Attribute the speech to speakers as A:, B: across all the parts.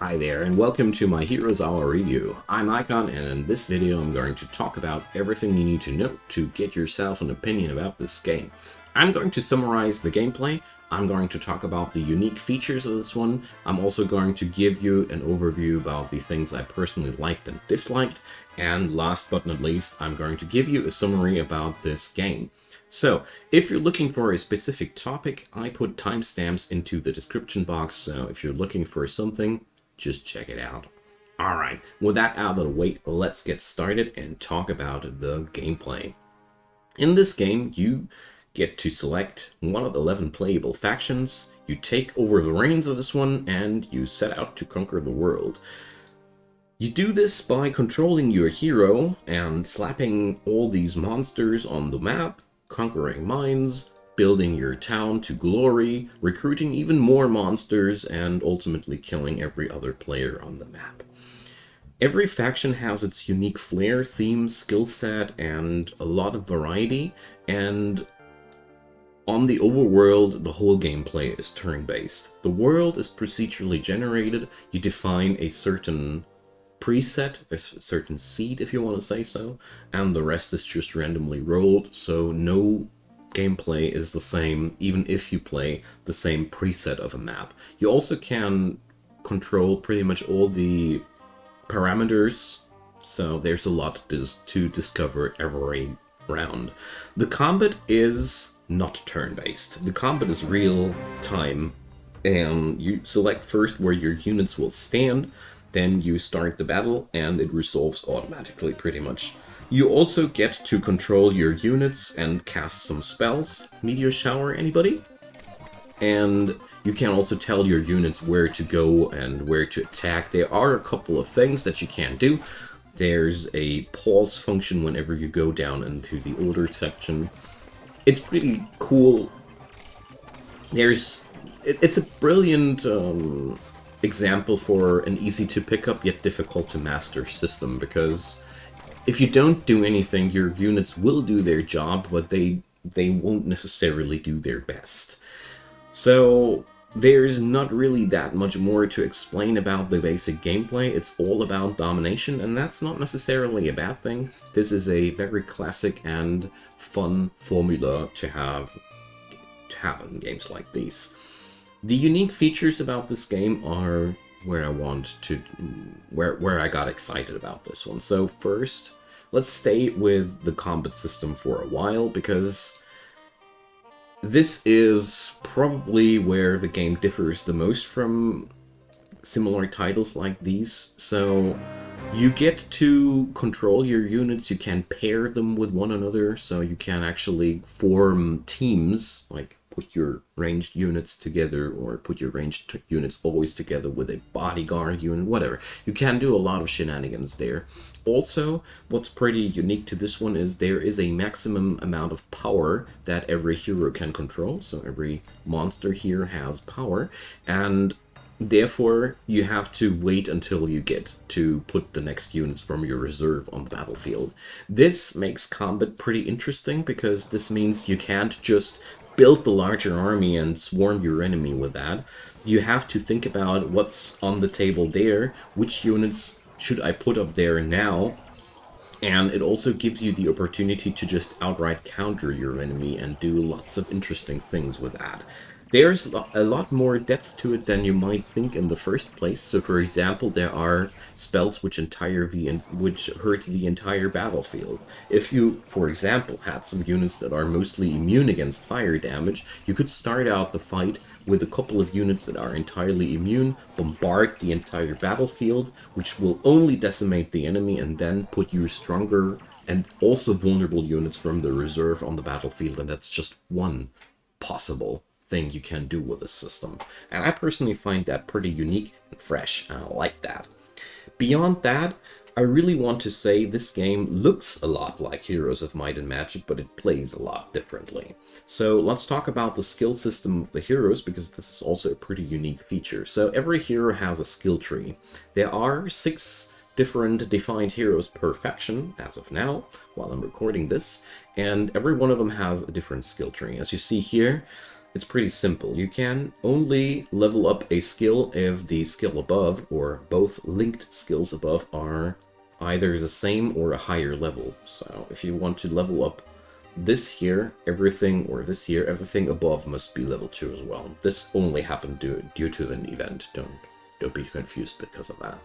A: Hi there, and welcome to my Heroes Hour review. I'm Icon, and in this video I'm going to talk about everything you need to know to get yourself an opinion about this game. I'm going to summarize the gameplay, I'm going to talk about the unique features of this one, I'm also going to give you an overview about the things I personally liked and disliked, and last but not least, I'm going to give you a summary about this game. So, if you're looking for a specific topic, I put timestamps into the description box, so if you're looking for something, just check it out. Alright, with that out of the way, let's get started and talk about the gameplay. In this game, you get to select one of 11 playable factions, you take over the reins of this one, and you set out to conquer the world. You do this by controlling your hero and slapping all these monsters on the map, conquering mines, building your town to glory, recruiting even more monsters, and ultimately killing every other player on the map. Every faction has its unique flair, theme, skill set, and a lot of variety, and on the overworld, the whole gameplay is turn-based. The world is procedurally generated, you define a certain preset, a certain seed if you want to say so, and the rest is just randomly rolled, so no gameplay is the same even if you play the same preset of a map. You also can control pretty much all the parameters, so there's a lot to discover every round. The combat is not turn-based. The combat is real time, and you select first where your units will stand, then you start the battle, and it resolves automatically pretty much. You also get to control your units and cast some spells. Meteor Shower, anybody? And you can also tell your units where to go and where to attack. There are a couple of things that you can do. There's a pause function whenever you go down into the order section. It's pretty cool. It's a brilliant example for an easy to pick up yet difficult to master system, because if you don't do anything, your units will do their job, but they won't necessarily do their best. So there's not really that much more to explain about the basic gameplay. It's all about domination, and that's not necessarily a bad thing. This is a very classic and fun formula to have in games like these. The unique features about this game are where I got excited about this one. So first, let's stay with the combat system for a while, because this is probably where the game differs the most from similar titles like these. So you get to control your units, you can pair them with one another, so you can actually form teams, like put your ranged units together, or put your ranged units always together with a bodyguard unit, whatever. You can do a lot of shenanigans there. Also, what's pretty unique to this one is there is a maximum amount of power that every hero can control, so every monster here has power, and therefore you have to wait until you get to put the next units from your reserve on the battlefield. This makes combat pretty interesting, because this means you can't just build the larger army and swarm your enemy with that. You have to think about what's on the table there, which units should I put up there now, and it also gives you the opportunity to just outright counter your enemy and do lots of interesting things with that. There's a lot more depth to it than you might think in the first place. So for example, there are spells which hurt the entire battlefield. If you, for example, had some units that are mostly immune against fire damage, you could start out the fight with a couple of units that are entirely immune, bombard the entire battlefield, which will only decimate the enemy, and then put your stronger and also vulnerable units from the reserve on the battlefield, and that's just one possible thing you can do with this system. And I personally find that pretty unique and fresh, and I like that. Beyond that, I really want to say this game looks a lot like Heroes of Might and Magic, but it plays a lot differently. So let's talk about the skill system of the heroes, because this is also a pretty unique feature. So every hero has a skill tree. There are 6 different defined heroes per faction as of now, while I'm recording this, and every one of them has a different skill tree. As you see here, it's pretty simple. You can only level up a skill if the skill above, or both linked skills above, are either the same or a higher level. So if you want to level up this here, everything, or this here, everything above must be level 2 as well. This only happened due to an event. Don't be confused because of that.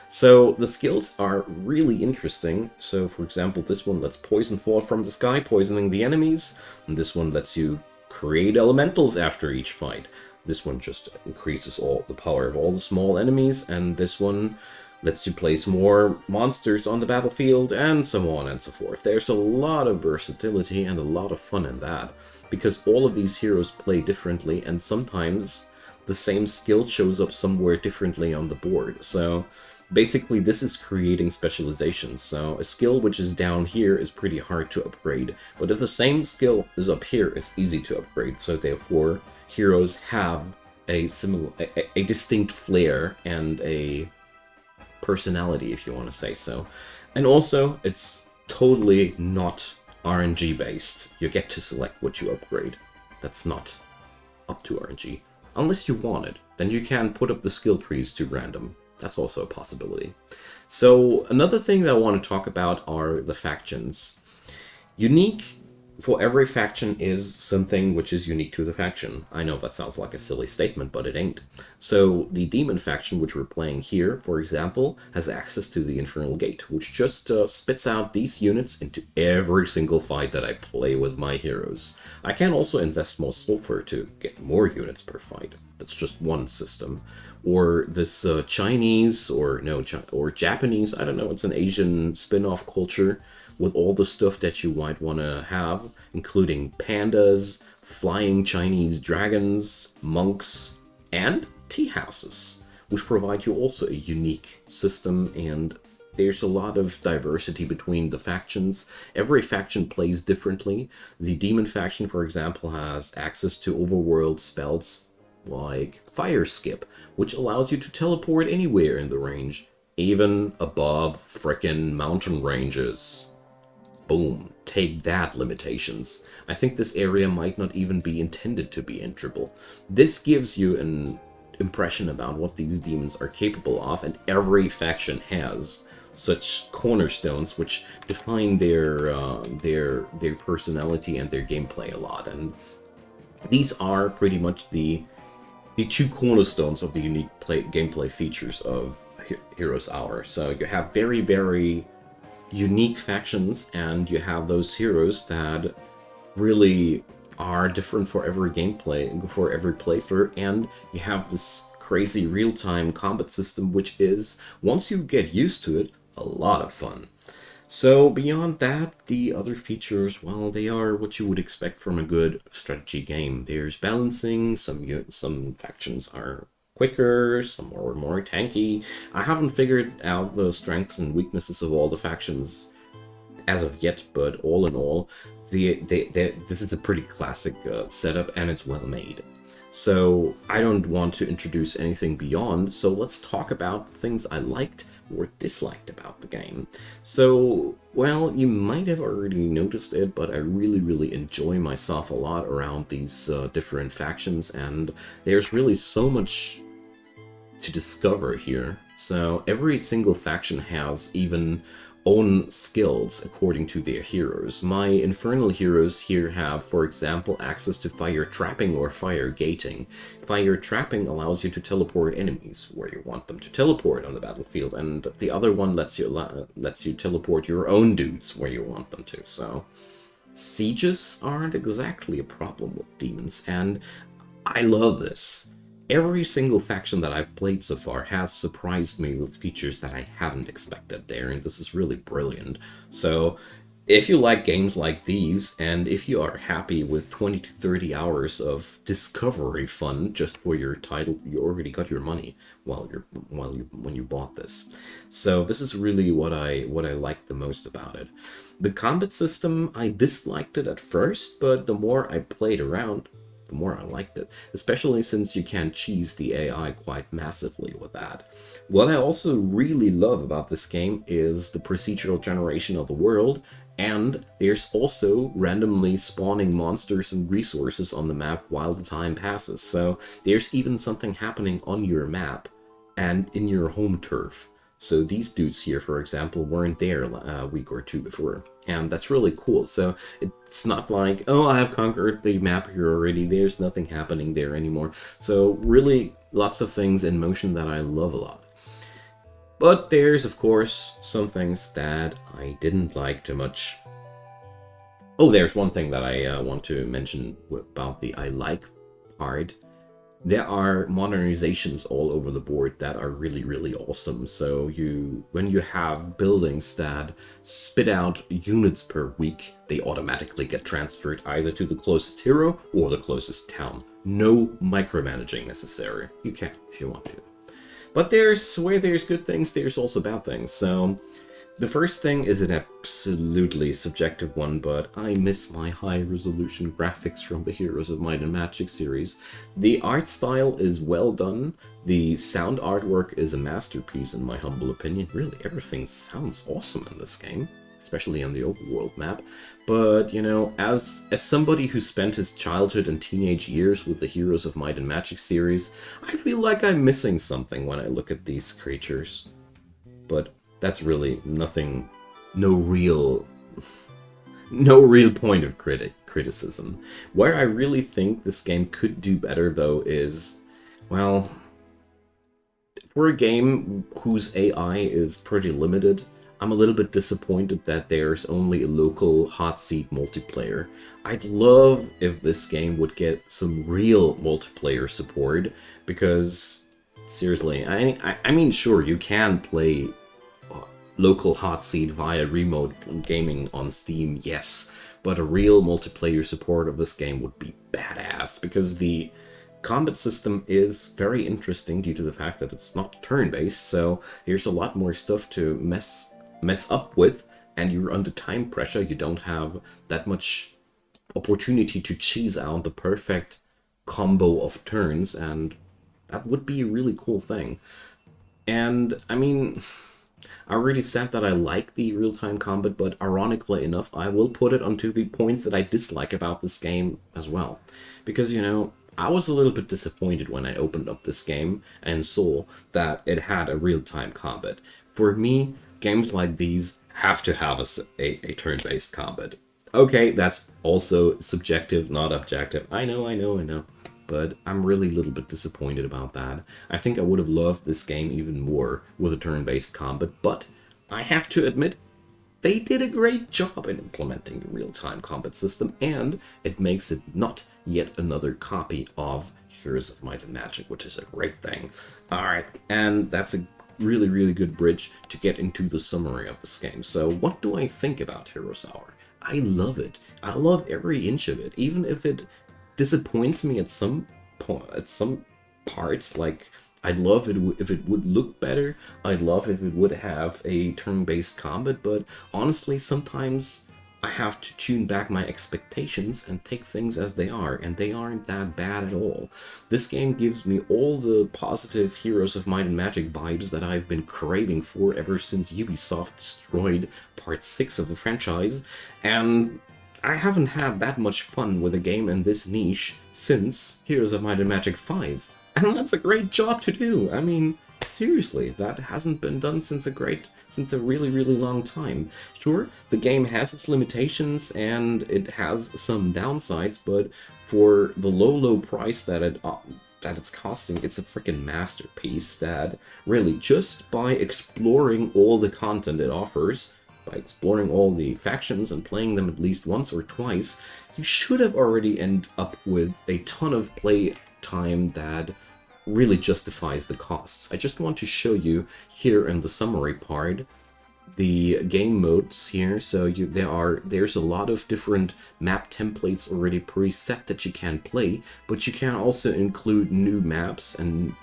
A: So the skills are really interesting. So for example, this one lets poison fall from the sky, poisoning the enemies. And this one lets you create elementals after each fight. This one just increases all the power of all the small enemies, and this one lets you place more monsters on the battlefield, and so on and so forth. There's a lot of versatility and a lot of fun in that, because all of these heroes play differently, and sometimes the same skill shows up somewhere differently on the board. So basically this is creating specializations. So a skill which is down here is pretty hard to upgrade, but if the same skill is up here, it's easy to upgrade. So therefore heroes have a distinct flair and a personality, if you want to say so. And also, it's totally not RNG based. You get to select what you upgrade. That's not up to RNG. Unless you want it, then you can put up the skill trees to random. That's also a possibility. So another thing that I want to talk about are the factions. Unique for every faction is something which is unique to the faction. I know that sounds like a silly statement, but it ain't. So the demon faction, which we're playing here, for example, has access to the Infernal Gate, which just spits out these units into every single fight that I play with my heroes. I can also invest more sulfur to get more units per fight. That's just one system. Or this Chinese, or Japanese, I don't know, it's an Asian spin-off culture, with all the stuff that you might want to have, including pandas, flying Chinese dragons, monks, and tea houses, which provide you also a unique system, and there's a lot of diversity between the factions. Every faction plays differently. The demon faction, for example, has access to overworld spells like Fire Skip, which allows you to teleport anywhere in the range, even above frickin' mountain ranges. Boom, take that, limitations. I think this area might not even be intended to be enterable. This gives you an impression about what these demons are capable of, and every faction has such cornerstones which define their personality and their gameplay a lot. And these are pretty much the two cornerstones of the unique gameplay features of Heroes Hour. So you have very, very unique factions, and you have those heroes that really are different for every gameplay, for every playthrough, and you have this crazy real-time combat system, which is, once you get used to it, a lot of fun. So beyond that, the other features, well, they are what you would expect from a good strategy game. There's balancing, some factions are quicker, some are more tanky. I haven't figured out the strengths and weaknesses of all the factions as of yet, but all in all, this is a pretty classic setup, and it's well made. So I don't want to introduce anything beyond, so let's talk about things I liked or disliked about the game. So, well, you might have already noticed it, but I really, really enjoy myself a lot around these different factions, and there's really so much to discover here. So every single faction has even own skills according to their heroes. My infernal heroes here have, for example, access to fire trapping or fire gating. Fire trapping allows you to teleport enemies where you want them to teleport on the battlefield, and the other one lets you teleport your own dudes where you want them to. So sieges aren't exactly a problem with demons, and I love this. Every single faction that I've played so far has surprised me with features that I haven't expected there, and this is really brilliant. So if you like games like these, and if you are happy with 20 to 30 hours of discovery fun just for your title, you already got your money when you bought this. So this is really what I like the most about it. The combat system, I disliked it at first, but the more I played around, the more I liked it, especially since you can cheese the AI quite massively with that. What I also really love about this game is the procedural generation of the world, and there's also randomly spawning monsters and resources on the map while the time passes. So there's even something happening on your map and in your home turf. So these dudes here, for example, weren't there a week or two before. And that's really cool. So it's not like, oh, I have conquered the map here already. There's nothing happening there anymore. So really lots of things in motion that I love a lot. But there's, of course, some things that I didn't like too much. Oh, there's one thing that I want to mention about the I like part. There are modernizations all over the board that are really, really awesome. So when you have buildings that spit out units per week, they automatically get transferred either to the closest hero or the closest town. No micromanaging necessary. You can if you want to. But where there's good things, there's also bad things. So the first thing is an absolutely subjective one, but I miss my high-resolution graphics from the Heroes of Might and Magic series. The art style is well done, the sound artwork is a masterpiece in my humble opinion. Really, everything sounds awesome in this game, especially on the overworld map. But, you know, as somebody who spent his childhood and teenage years with the Heroes of Might and Magic series, I feel like I'm missing something when I look at these creatures. But that's really nothing, no real point of criticism. Where I really think this game could do better, though, is, well, for a game whose AI is pretty limited, I'm a little bit disappointed that there's only a local hot seat multiplayer. I'd love if this game would get some real multiplayer support, because, seriously, I mean, sure, you can play local hot seat via remote gaming on Steam, yes, but a real multiplayer support of this game would be badass, because the combat system is very interesting due to the fact that it's not turn-based, so there's a lot more stuff to mess up with, and you're under time pressure. You don't have that much opportunity to cheese out the perfect combo of turns, and that would be a really cool thing. And, I mean, I already said that I like the real-time combat, but ironically enough, I will put it onto the points that I dislike about this game as well. Because, you know, I was a little bit disappointed when I opened up this game and saw that it had a real-time combat. For me, games like these have to have a turn-based combat. Okay, that's also subjective, not objective. I know. But I'm really a little bit disappointed about that. I think I would have loved this game even more with a turn-based combat, but I have to admit, they did a great job in implementing the real-time combat system, and it makes it not yet another copy of Heroes of Might and Magic, which is a great thing. Alright, and that's a really, really good bridge to get into the summary of this game. So what do I think about Heroes Hour? I love it. I love every inch of it, even if it disappoints me at some parts. Like, I'd love it if it would look better. I'd love if it would have a turn-based combat, but honestly, sometimes I have to tune back my expectations and take things as they are, and they aren't that bad at all. This game gives me all the positive Heroes of Might and Magic vibes that I've been craving for ever since Ubisoft destroyed Part 6 of the franchise, and I haven't had that much fun with a game in this niche since Heroes of Might and Magic 5. And that's a great job to do. I mean, seriously, that hasn't been done since a really, really long time. Sure, the game has its limitations and it has some downsides, but for the low price that it's costing, it's a freaking masterpiece that really, just by exploring all the content it offers, by exploring all the factions and playing them at least once or twice, you should have already ended up with a ton of play time that really justifies the costs. I just want to show you here in the summary part the game modes here. So there's a lot of different map templates already preset that you can play, but you can also include new maps, and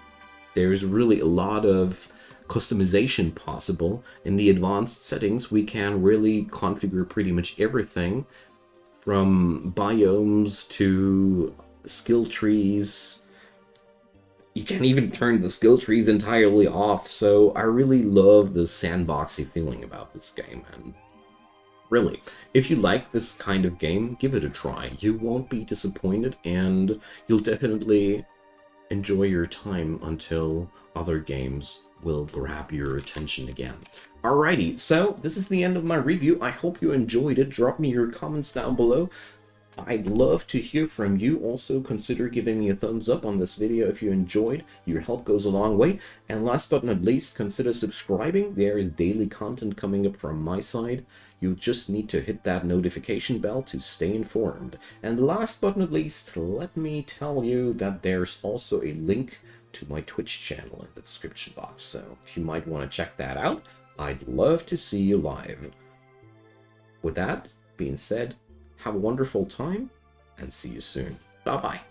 A: there's really a lot of customization possible. In the advanced settings, we can really configure pretty much everything from biomes to skill trees. You can't even turn the skill trees entirely off, so I really love the sandboxy feeling about this game, and really, if you like this kind of game, give it a try. You won't be disappointed, and you'll definitely enjoy your time until other games will grab your attention again. Alrighty, so this is the end of my review. I hope you enjoyed it. Drop me your comments down below. I'd love to hear from you. Also, consider giving me a thumbs up on this video if you enjoyed. Your help goes a long way. And last but not least, consider subscribing. There is daily content coming up from my side. You just need to hit that notification bell to stay informed. And last but not least, let me tell you that there's also a link to my Twitch channel in the description box. So if you might want to check that out, I'd love to see you live. With that being said, have a wonderful time, and see you soon. Bye-bye.